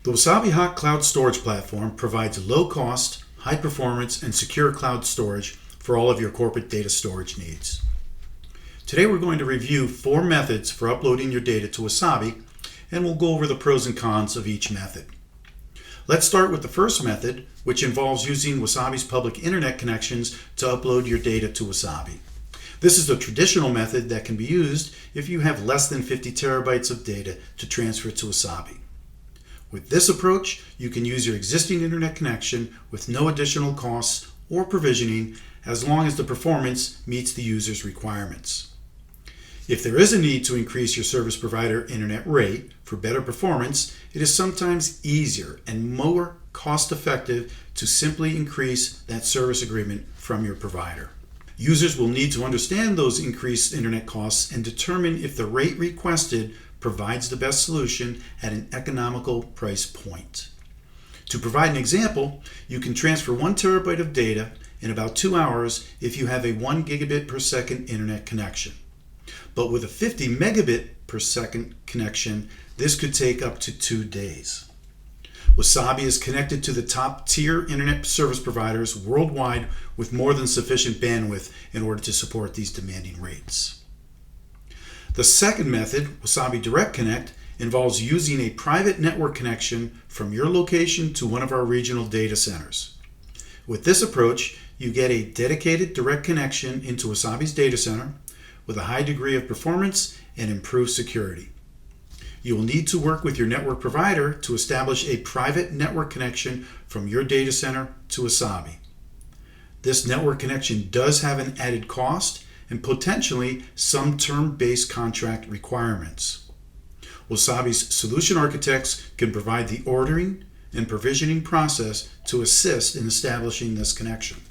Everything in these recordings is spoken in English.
The Wasabi Hot Cloud Storage platform provides low-cost, high-performance, and secure cloud storage for all of your corporate data storage needs. Today we're going to review 4 methods for uploading your data to Wasabi, and we'll go over the pros and cons of each method. Let's start with the first method, which involves using Wasabi's public internet connections to upload your data to Wasabi. This is the traditional method that can be used if you have less than 50 terabytes of data to transfer to Wasabi. With this approach, you can use your existing internet connection with no additional costs or provisioning as long as the performance meets the user's requirements. If there is a need to increase your service provider internet rate for better performance, it is sometimes easier and more cost-effective to simply increase that service agreement from your provider. Users will need to understand those increased internet costs and determine if the rate requested provides the best solution at an economical price point. To provide an example, you can transfer 1 terabyte of data in about 2 hours if you have a 1 gigabit per second internet connection. But with a 50 megabit per second connection, this could take up to 2 days. Wasabi is connected to the top tier internet service providers worldwide with more than sufficient bandwidth in order to support these demanding rates. The second method, Wasabi Direct Connect, involves using a private network connection from your location to one of our regional data centers. With this approach, you get a dedicated direct connection into Wasabi's data center with a high degree of performance and improved security. You will need to work with your network provider to establish a private network connection from your data center to Wasabi. This network connection does have an added cost and potentially some term-based contract requirements. Wasabi's solution architects can provide the ordering and provisioning process to assist in establishing this connection.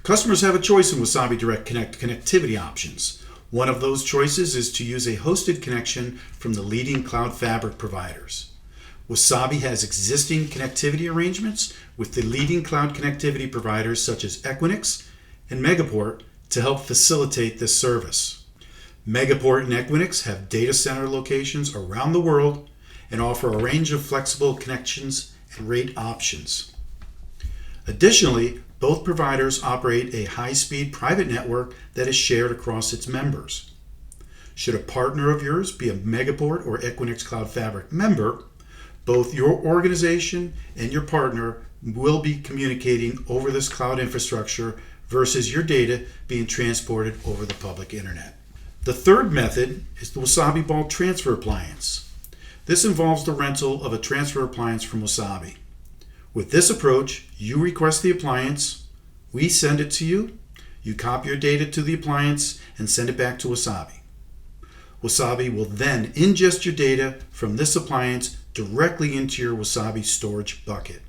Customers have a choice in Wasabi Direct Connect connectivity options. One of those choices is to use a hosted connection from the leading cloud fabric providers. Wasabi has existing connectivity arrangements with the leading cloud connectivity providers such as Equinix and Megaport to help facilitate this service. Megaport and Equinix have data center locations around the world and offer a range of flexible connections and rate options. Additionally, both providers operate a high-speed private network that is shared across its members. Should a partner of yours be a Megaport or Equinix Cloud Fabric member, both your organization and your partner will be communicating over this cloud infrastructure versus your data being transported over the public internet. The third method is the Wasabi Bulk Transfer Appliance. This involves the rental of a transfer appliance from Wasabi. With this approach, you request the appliance, we send it to you, you copy your data to the appliance and send it back to Wasabi. Wasabi will then ingest your data from this appliance directly into your Wasabi storage bucket.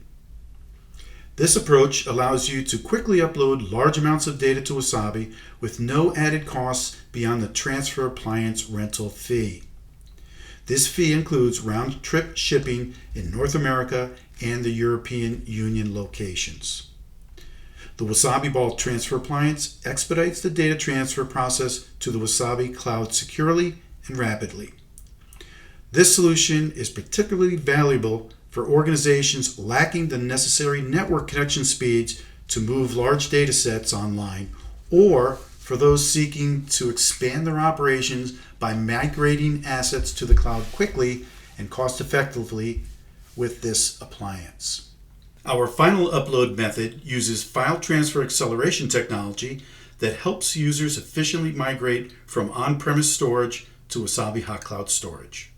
This approach allows you to quickly upload large amounts of data to Wasabi with no added costs beyond the transfer appliance rental fee. This fee includes round-trip shipping in North America and the European Union locations. The Wasabi Bulk Transfer Appliance expedites the data transfer process to the Wasabi cloud securely and rapidly. This solution is particularly valuable for organizations lacking the necessary network connection speeds to move large data sets online, or for those seeking to expand their operations by migrating assets to the cloud quickly and cost-effectively with this appliance. Our final upload method uses file transfer acceleration technology that helps users efficiently migrate from on-premise storage to Wasabi Hot Cloud Storage.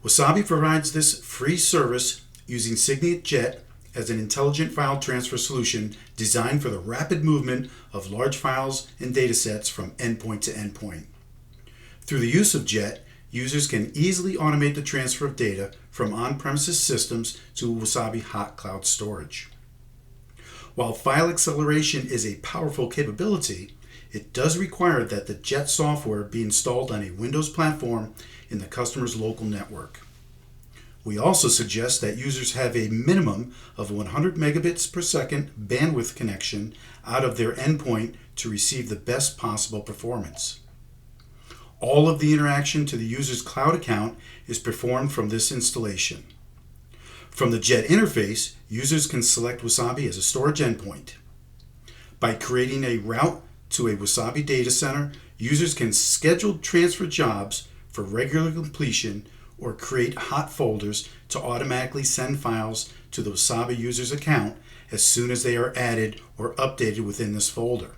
Wasabi provides this free service using Signet Jet as an intelligent file transfer solution designed for the rapid movement of large files and datasets from endpoint to endpoint. Through the use of Jet, users can easily automate the transfer of data from on-premises systems to Wasabi Hot Cloud Storage. While file acceleration is a powerful capability, it does require that the Jet software be installed on a Windows platform in the customer's local network. We also suggest that users have a minimum of 100 megabits per second bandwidth connection out of their endpoint to receive the best possible performance. All of the interaction to the user's cloud account is performed from this installation. From the JET interface, users can select Wasabi as a storage endpoint. By creating a route to a Wasabi data center, users can schedule transfer jobs for regular completion or create hot folders to automatically send files to the Wasabi user's account as soon as they are added or updated within this folder.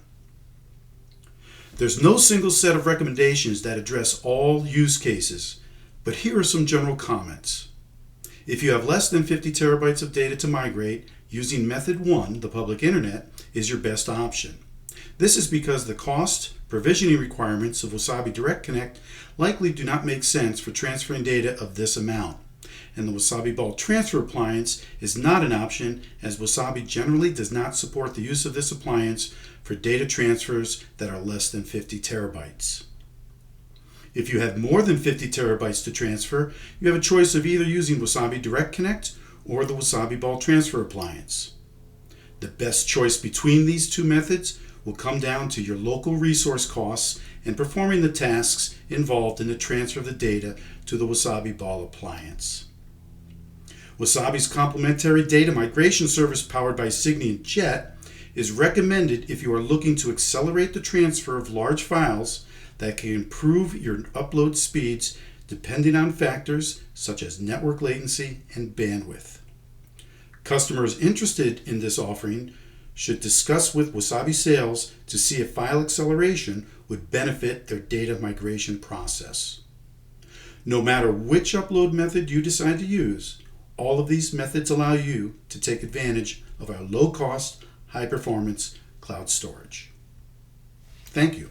There's no single set of recommendations that address all use cases, but here are some general comments. If you have less than 50 terabytes of data to migrate, using method 1, the public internet, is your best option. This is because the cost, provisioning requirements of Wasabi Direct Connect likely do not make sense for transferring data of this amount, and the Wasabi Bulk Transfer appliance is not an option as Wasabi generally does not support the use of this appliance for data transfers that are less than 50 terabytes. If you have more than 50 terabytes to transfer, you have a choice of either using Wasabi Direct Connect or the Wasabi Bulk Transfer appliance. The best choice between these two methods will come down to your local resource costs and performing the tasks involved in the transfer of the data to the Wasabi Bulk appliance. Wasabi's complementary data migration service powered by Signy and JET is recommended if you are looking to accelerate the transfer of large files that can improve your upload speeds depending on factors such as network latency and bandwidth. Customers interested in this offering should discuss with Wasabi Sales to see if file acceleration would benefit their data migration process. No matter which upload method you decide to use, all of these methods allow you to take advantage of our low-cost, high-performance cloud storage. Thank you.